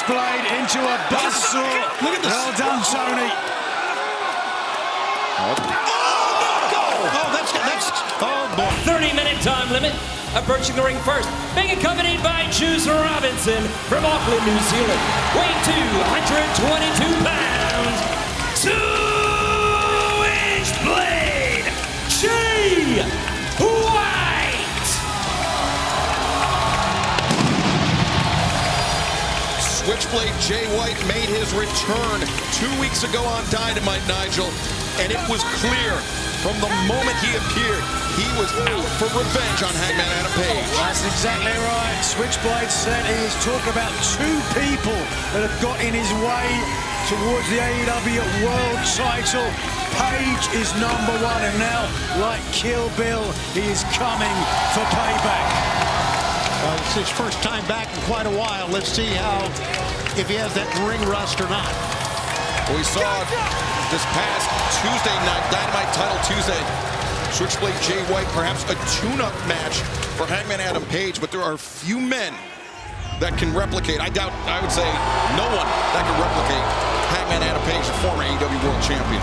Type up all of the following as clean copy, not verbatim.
Switchblade into a buzzsaw. Look at this. Well done, Tony. Oh, boy. 30-minute time limit. Approaching the ring first, being accompanied by Juice Robinson from Auckland, New Zealand. Weighing 222 pounds. 2-inch blade, Jay White. Switchblade Jay White made his return 2 weeks ago on Dynamite, Nigel, and it was clear from the moment he appeared, he was out for revenge on Hangman Adam Page. That's exactly right. Switchblade said he was talking about two people that have got in his way towards the AEW World title. Page is number one, and now, like Kill Bill, he is coming for payback. It's his first time back in quite a while. Let's see if he has that ring rust or not. Well, we saw this past Tuesday night, Dynamite Title Tuesday, Switchblade Jay White, perhaps a tune-up match for Hangman Adam Page, but there are few men that can replicate. I would say no one that can replicate Hangman Adam Page, the former AEW World Champion.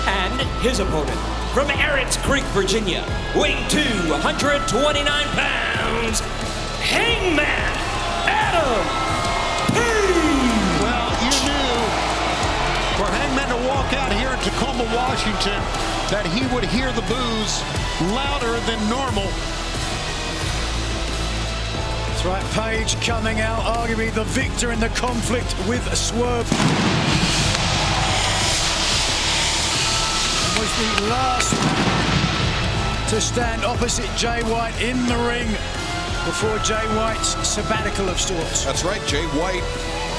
And his opponent from Arrow's Creek, Virginia, weighing 229 pounds, Hangman Adam Page. Well, you knew for Hangman to walk out here in Tacoma, Washington, that he would hear the boos louder than normal. That's right, Page coming out, arguably the victor in the conflict with Swerve. Was the last to stand opposite Jay White in the ring before Jay White's sabbatical of sorts. That's right, Jay White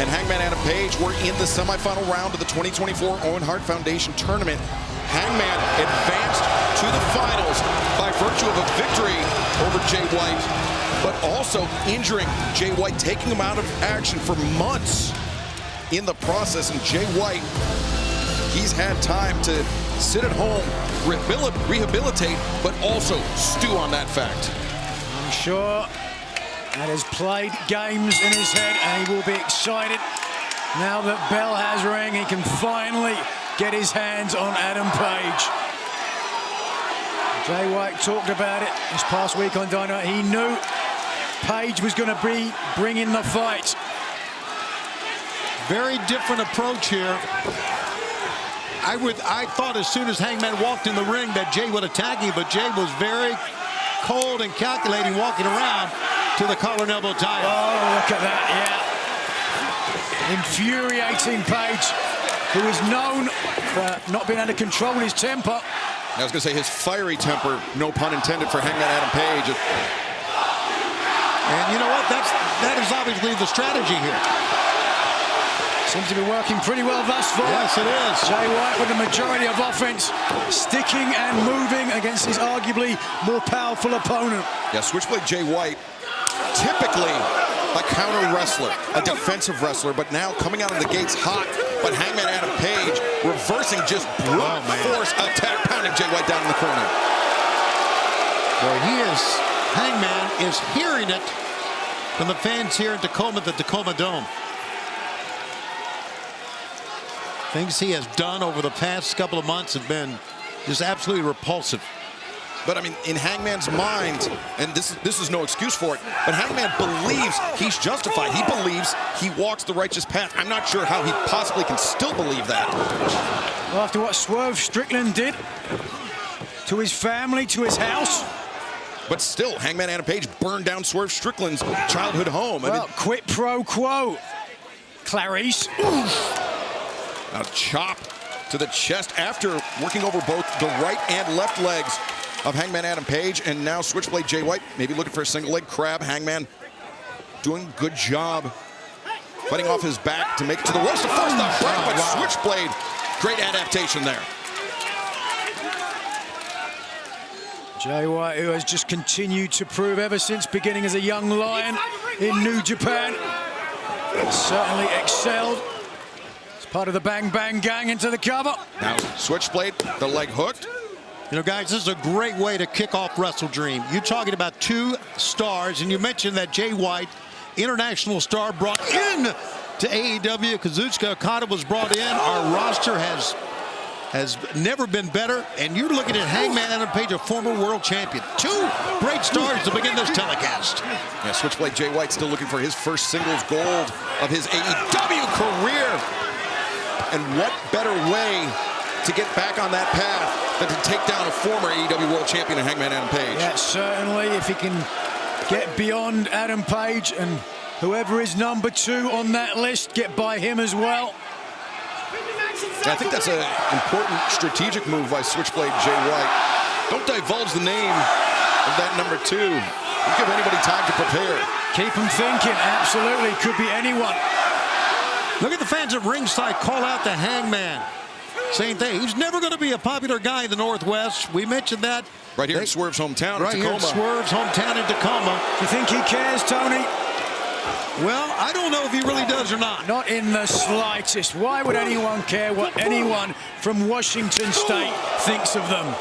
and Hangman Adam Page were in the semifinal round of the 2024 Owen Hart Foundation tournament. Hangman advanced to the finals by virtue of a victory over Jay White, but also injuring Jay White, taking him out of action for months in the process. And Jay White, he's had time to sit at home, rehabilitate, but also stew on that fact. I'm sure that has played games in his head, and he will be excited now that bell has rang. He can finally get his hands on Adam Page. Jay White talked about it this past week on Dynamite. He knew Page was going to bring in the fight. Very different approach here. I thought as soon as Hangman walked in the ring that Jay would attack him, but Jay was very cold and calculating, walking around to the collar and elbow tie. Oh, look at that, yeah. Infuriating Page, who is known for not being able to control his temper. I was going to say his fiery temper, no pun intended, for Hangman Adam Page. And you know what? That is obviously the strategy here. Seems to be working pretty well thus far. Yes, it is. Jay White with the majority of offense, sticking and moving against his arguably more powerful opponent. Yeah, Switchblade Jay White, typically a counter wrestler, a defensive wrestler, but now coming out of the gates hot. But Hangman Adam Page reversing just brute force attack, pounding Jay White down in the corner. Well, Hangman is hearing it from the fans here in Tacoma, the Tacoma Dome. Things he has done over the past couple of months have been just absolutely repulsive. But I mean, in Hangman's mind, and this is no excuse for it, but Hangman believes he's justified. He believes he walks the righteous path. I'm not sure how he possibly can still believe that. Well, after what Swerve Strickland did to his family, to his house. But still, Hangman Adam Page burned down Swerve Strickland's childhood home. Well, quid pro quo, Clarice. A chop to the chest after working over both the right and left legs of Hangman Adam Page. And now Switchblade Jay White maybe looking for a single leg crab. Hangman doing a good job fighting off his back to make it to the ropes. The first off break, but Switchblade, great adaptation there. Jay White, who has just continued to prove ever since beginning as a young lion in New Japan, certainly excelled. Part of the Bang Bang Gang into the cover. Now Switchblade, the leg hooked. You know, guys, this is a great way to kick off WrestleDream. You're talking about two stars, and you mentioned that Jay White, international star, brought in to AEW. Kazuchika Okada was brought in. Our roster has never been better, and you're looking at Hangman Adam Page, a former world champion. Two great stars to begin this telecast. Yeah, Switchblade Jay White still looking for his first singles gold of his AEW career. And what better way to get back on that path than to take down a former AEW world champion in Hangman Adam Page? Yeah, certainly, if he can get beyond Adam Page and whoever is number 2 on that list, get by him as well. I think that's an important strategic move by Switchblade Jay White. Don't divulge the name of that number 2. Don't give anybody time to prepare. Keep them thinking, absolutely, could be anyone. Look at the fans at ringside call out to Hangman. Same thing. He's never going to be a popular guy in the Northwest. We mentioned that. Right here in Swerve's hometown, right here in Swerve's hometown in Tacoma. Do you think he cares, Tony? Well, I don't know if he really does or not. Not in the slightest. Why would anyone care what anyone from Washington State thinks of them?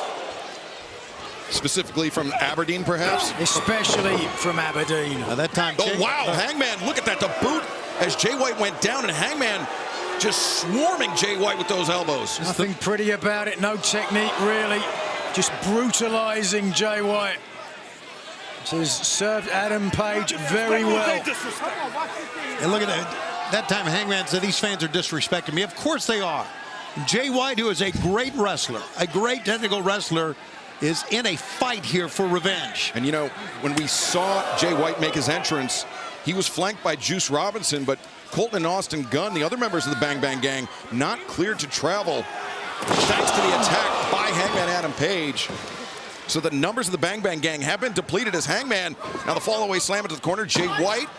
Specifically from Aberdeen, perhaps? Especially from Aberdeen. At that time, oh, wow, Hangman, look at that. The boot as Jay White went down, and Hangman just swarming Jay White with those elbows. Nothing pretty about it. No technique, really. Just brutalizing Jay White. Has served Adam Page very well. And look at that. That time Hangman said these fans are disrespecting me. Of course they are. Jay White, who is a great wrestler, a great technical wrestler, is in a fight here for revenge. And you know, when we saw Jay White make his entrance, he was flanked by Juice Robinson, but Colton and Austin Gunn, the other members of the Bang Bang Gang, not cleared to travel thanks to the attack by Hangman Adam Page. So the numbers of the Bang Bang Gang have been depleted as Hangman. Now the fall-away slam into the corner. Jay White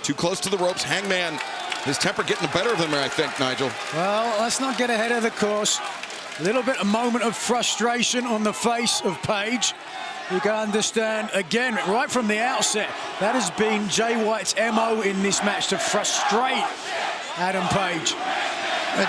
too close to the ropes. Hangman, his temper getting the better of him, I think, Nigel. Well, let's not get ahead of the course. A little bit, a moment of frustration on the face of Page. You can understand, again, right from the outset, that has been Jay White's MO in this match, to frustrate Adam Page.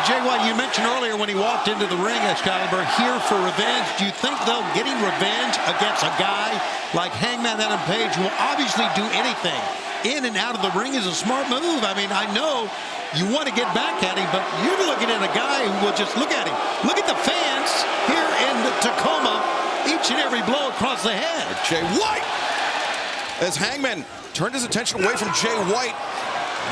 Jay White, you mentioned earlier when he walked into the ring, Excalibur, here for revenge. Do you think, though, getting revenge against a guy like Hangman Adam Page, who will obviously do anything in and out of the ring, is a smart move? I mean, I know you want to get back at him, but you're looking at a guy who will just look at him. Look at the fans here in Tacoma, each and every blow across the head. Jay White, as Hangman turned his attention away from Jay White.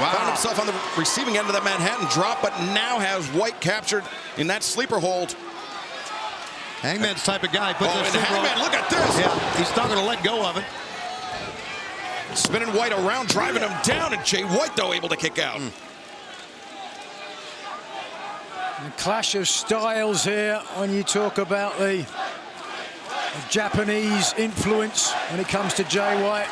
Wow. Found himself on the receiving end of that Manhattan drop, but now has White captured in that sleeper hold. Hangman's type of guy. And Hangman, look at this. Yeah, he's not going to let go of it. Spinning White around, driving him down, and Jay White, though, able to kick out. A clash of styles here when you talk about the Japanese influence when it comes to Jay White.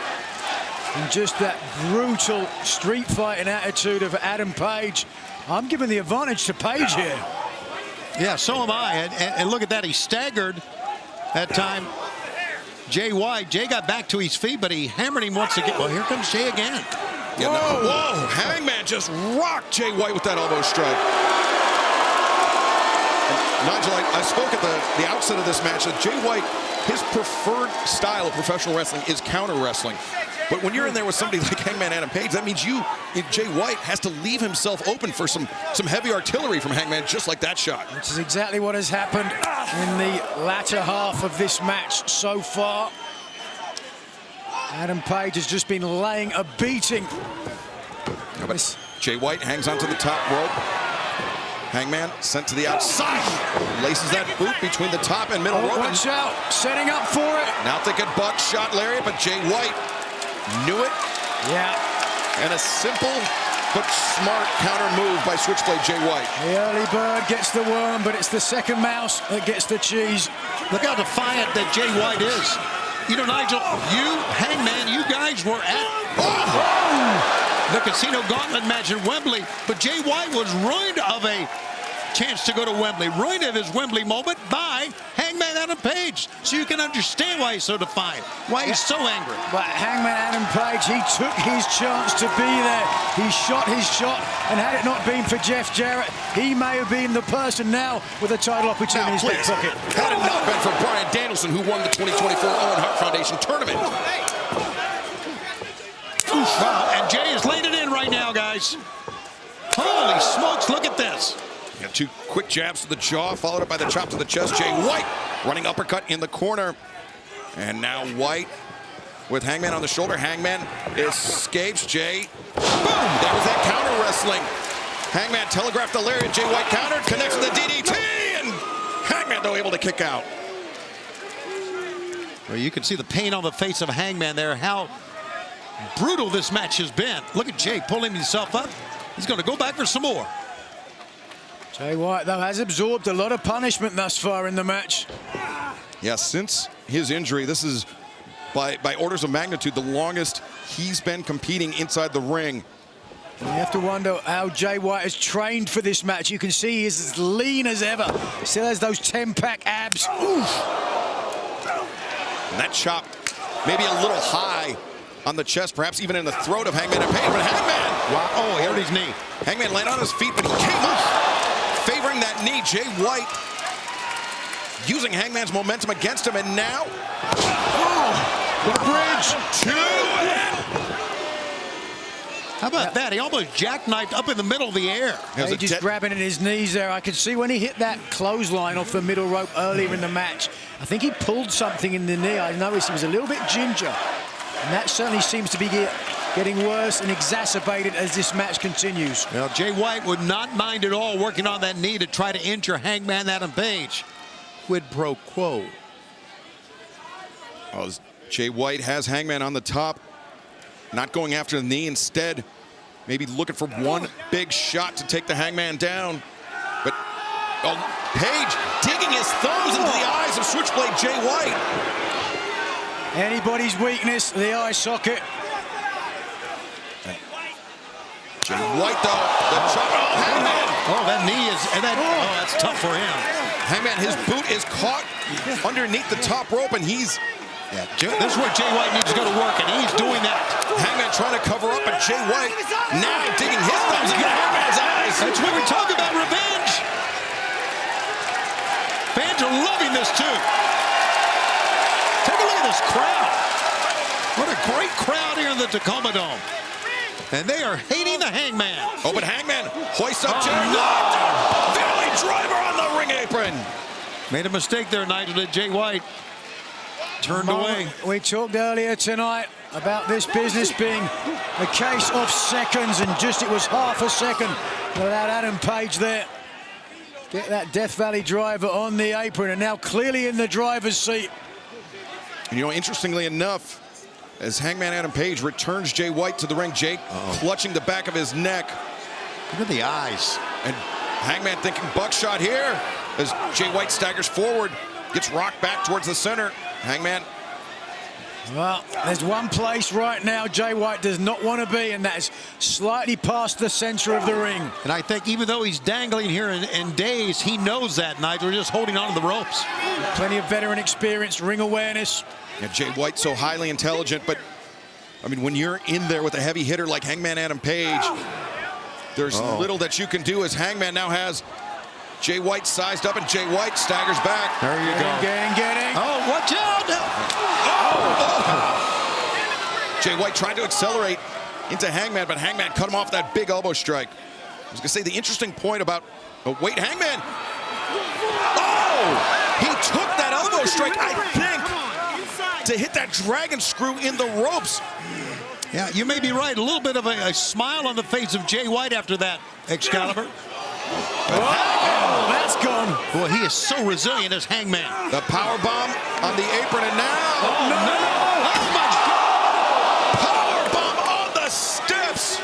And just that brutal street fighting attitude of Adam Page. I'm giving the advantage to Page here. Yeah, so am I. And look at that. He staggered that time. Jay White. Jay got back to his feet, but he hammered him once again. Well, here comes Jay again. Yeah, whoa. Hangman just rocked Jay White with that elbow strike. And Nigel, I spoke at the outset of this match that Jay White, his preferred style of professional wrestling is counter wrestling. But when you're in there with somebody like Hangman Adam Page, that means Jay White has to leave himself open for some heavy artillery from Hangman, just like that shot. Which is exactly what has happened in the latter half of this match so far. Adam Page has just been laying a beating. But Jay White hangs onto the top rope. Hangman sent to the outside. Laces that boot between the top and middle rope. Watch out, setting up for it. Now thinking buckshot lariat, but Jay White knew it. Yeah. And a simple but smart counter move by Switchblade Jay White. The early bird gets the worm, but it's the second mouse that gets the cheese. Look how defiant that Jay White is. You know, Nigel, you, Hangman, you guys were at the Casino Gauntlet match in Wembley, but Jay White was ruined of a chance to go to Wembley. Ruined of his Wembley moment by Hangman Adam Page so you can understand why he's so defiant, why he's so angry. But Hangman Adam Page, he took his chance to be there. He shot his shot, and had it not been for Jeff Jarrett, he may have been the person now with a title opportunity in his back pocket. Had it not been for Bryan Danielson, who won the 2024 Owen Hart Foundation tournament. Wow, and Jay is laying it in right now, guys. Holy smokes, look at this. Yeah, 2 quick jabs to the jaw, followed up by the chop to the chest. Jay White running uppercut in the corner. And now White with Hangman on the shoulder. Hangman escapes. Jay, boom! That was that counter wrestling. Hangman telegraphed the lariat. Jay White countered, connects with the DDT, and Hangman, though, able to kick out. Well, you can see the pain on the face of Hangman there, how brutal this match has been. Look at Jay pulling himself up. He's going to go back for some more. Jay White, though, has absorbed a lot of punishment thus far in the match. Yeah, since his injury, this is, by orders of magnitude, the longest he's been competing inside the ring. And you have to wonder how Jay White has trained for this match. You can see he is as lean as ever. Still has those 10-pack abs. Oof. And that chop maybe a little high on the chest, perhaps even in the throat of Hangman and Page. But Hangman! Wow, oh, he hurt his knee. Hangman landed on his feet, but he came up, favoring that knee. Jay White using Hangman's momentum against him, and now... The bridge. 2 and... How about that? He almost jackknifed up in the middle of the air. Page is grabbing at his knees there. I could see when he hit that clothesline off the middle rope earlier in the match. I think he pulled something in the knee. I noticed he was a little bit ginger. And that certainly seems to be getting worse and exacerbated as this match continues. Well, Jay White would not mind at all working on that knee to try to injure Hangman Adam Page. Quid pro quo. Oh, Jay White has Hangman on the top, not going after the knee. Instead, maybe looking for one big shot to take the Hangman down. But Page digging his thumbs into the eyes of Switchblade Jay White. Anybody's weakness, the eye socket. Jay White, though, the chop. Oh, Hangman! Oh, that knee is, that's tough for him. Hangman, his boot is caught underneath the top rope, and he's... Yeah, this is where Jay White needs to go to work, and he's doing that. Hangman trying to cover up, and Jay White now digging his thumbs into Hangman's eyes. That's when we talk about revenge. Fans are loving this, too. Take a look at this crowd. What a great crowd here in the Tacoma Dome. And they are hating the Hangman. Oh, but Hangman hoists up Jay White. Valley driver on the ring apron. Made a mistake there, Nigel, did Jay White. Turned away. We talked earlier tonight about this business being a case of seconds, and just it was half a second without Adam Page there. Get that Death Valley driver on the apron, and now clearly in the driver's seat. And you know, interestingly enough, as Hangman Adam Page returns Jay White to the ring, Jake clutching the back of his neck. Look at the eyes. And Hangman thinking buckshot here as Jay White staggers forward, gets rocked back towards the center. Hangman. Well, there's one place right now Jay White does not want to be, and that is slightly past the center of the ring. And I think even though he's dangling here in days, he knows that, Nigel, just holding on to the ropes. Plenty of veteran experience, ring awareness. Yeah, Jay White so highly intelligent, but I mean, when you're in there with a heavy hitter like Hangman Adam Page, there's little that you can do, as Hangman now has Jay White sized up, and Jay White staggers back. There you go. Getting. Oh, watch out! Jay White tried to accelerate into Hangman, but Hangman cut him off that big elbow strike. I was going to say the interesting point about, wait, Hangman. Oh, he took that elbow strike, I think, to hit that dragon screw in the ropes. Yeah, you may be right. A little bit of a smile on the face of Jay White after that, Excalibur. Oh, that's gone. Boy, he is so resilient as Hangman. The power bomb on the apron, and now... Oh, no! Oh, my God! Power bomb on the steps!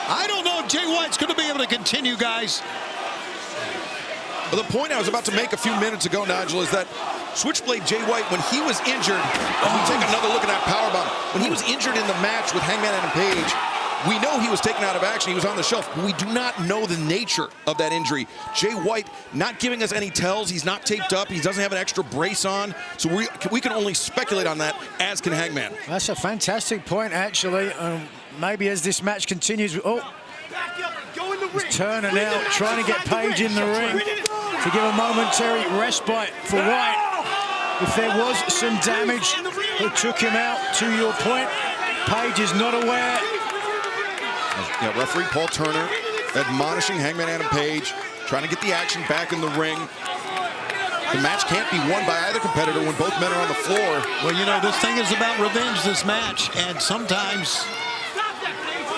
I don't know if Jay White's going to be able to continue, guys. Well, the point I was about to make a few minutes ago, Nigel, is that Switchblade Jay White, when he was injured, and we take another look at that powerbomb, when he was injured in the match with Hangman Adam Page, We know he was taken out of action. He was on the shelf. But we do not know the nature of that injury. Jay White not giving us any tells. He's not taped up. He doesn't have an extra brace on. So we can only speculate on that, as can Hangman. That's a fantastic point, actually. Maybe as this match continues. Oh, he's turning out, trying to get Page in the ring to give a momentary respite for White. If there was some damage that took him out, to your point, Page is not aware. Yeah, referee Paul Turner admonishing Hangman Adam Page, trying to get the action back in the ring. The match can't be won by either competitor when both men are on the floor. Well, you know, this thing is about revenge, this match, and sometimes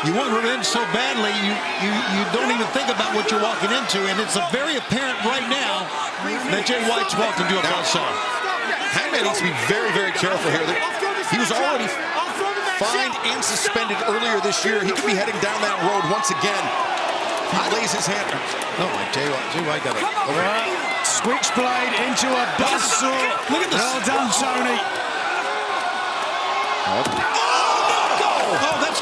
you want revenge so badly, you don't even think about what you're walking into, and it's very apparent right now that Jay White's walked into a buzzsaw. Hangman needs to be very, very careful here. He was already fined and suspended earlier this year. He could be heading down that road once again. He lays his hand. Oh, my, Jay White got it. Switchblade into a buzzsaw. Look at this. Well done, Tony. Oh, that's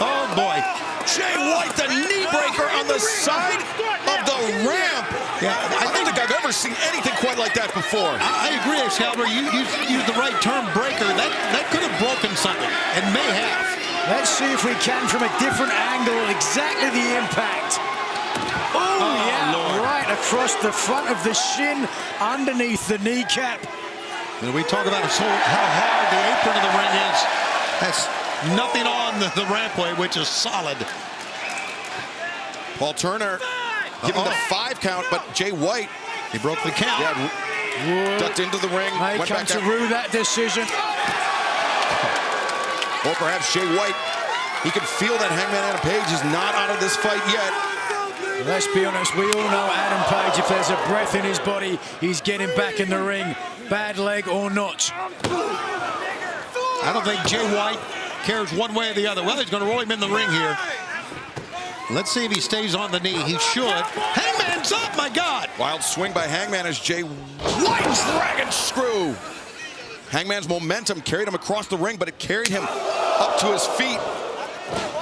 oh boy. Jay White, the knee breaker on the side of the ramp. Yeah, I don't think I've ever seen anything quite like that before. I agree, Excalibur. You used the right term, breaker. That could have broken something, and may have. Let's see if we can, from a different angle, exactly the impact. Oh, yeah, Lord. Right across the front of the shin, underneath the kneecap. And we talk about how hard the apron of the ring is. That's nothing on the rampway, which is solid. Paul Turner giving the 5 count, but Jay White, he broke the count. Yeah, ducked into the ring. May went come back to out. rue that decision. Or perhaps Jay White, he can feel that Hangman Adam Page is not out of this fight yet. Let's be honest, we all know Adam Page, if there's a breath in his body, he's getting back in the ring, bad leg or not. I don't think Jay White cares one way or the other. Well, he's going to roll him in the ring here. Let's see if he stays on the knee. He should. Hangman's up, my God! Wild swing by Hangman as Jay White dragon screw. Hangman's momentum carried him across the ring, but it carried him up to his feet.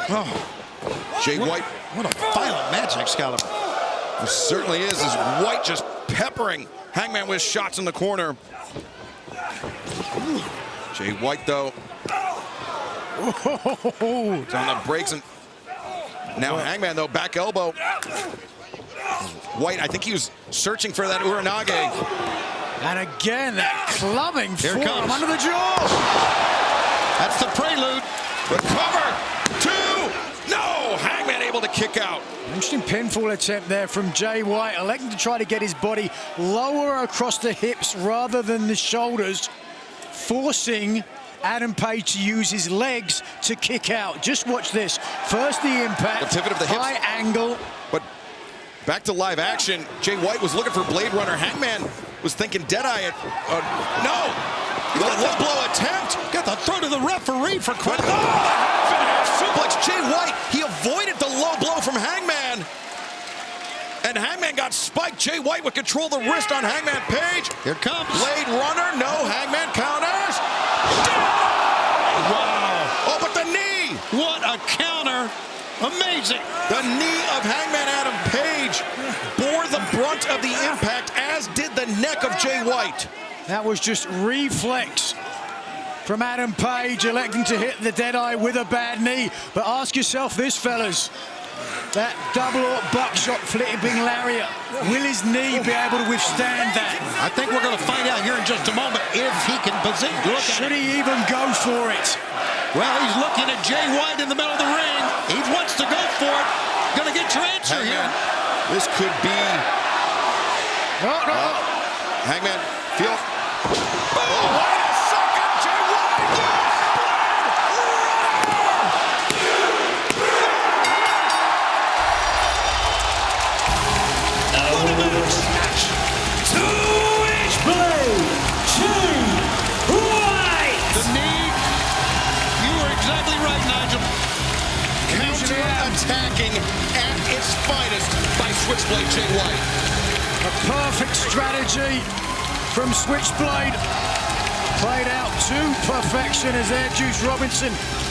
Oh. Jay White. What a violent match, Excalibur. It certainly is, as White just peppering Hangman with shots in the corner. Jay White, though, it's on the brakes, and now Hangman, though, back elbow. White, I think he was searching for that Uranage. And again, that clubbing Here it forearm comes. under the jaw. That's the prelude. Recover, 2, no, Hangman able to kick out. Interesting pinfall attempt there from Jay White, electing to try to get his body lower across the hips rather than the shoulders, forcing Adam Page to use his legs to kick out. Just watch this. First the impact, The pivot of the hips. high angle. But back to live action. Jay White was looking for Blade Runner. Hangman was thinking Deadeye. No! The low blow attempt. Got the throw to the referee for credit. Suplex. Jay White, he avoided the low blow from Hangman. And Hangman got spiked. Jay White would control the wrist on Hangman Page. Here comes. Blade Runner. No. Hangman counters. Wow. Oh, but the knee. What a counter. Amazing. The knee of Hangman Adam Page bore the brunt of the impact, as did the neck of Jay White. That was just reflex from Adam Page, electing to hit the Deadeye with a bad knee. But ask yourself this, fellas. That double or buckshot flipping lariat, will his knee be able to withstand that? I think we're going to find out here in just a moment if he can position. Should he even go for it? Well, he's looking at Jay White in the middle of the ring. He wants to go for it. Going to get your answer here. This could be Hangman. Feel. Oh, wait a second, Jay White. Switchblade, Jay White. The knee. You were exactly right, Nigel. Counter-attacking at its finest by Switchblade Jay White. A perfect strategy from Switchblade. Played out to perfection as Air Juice Robinson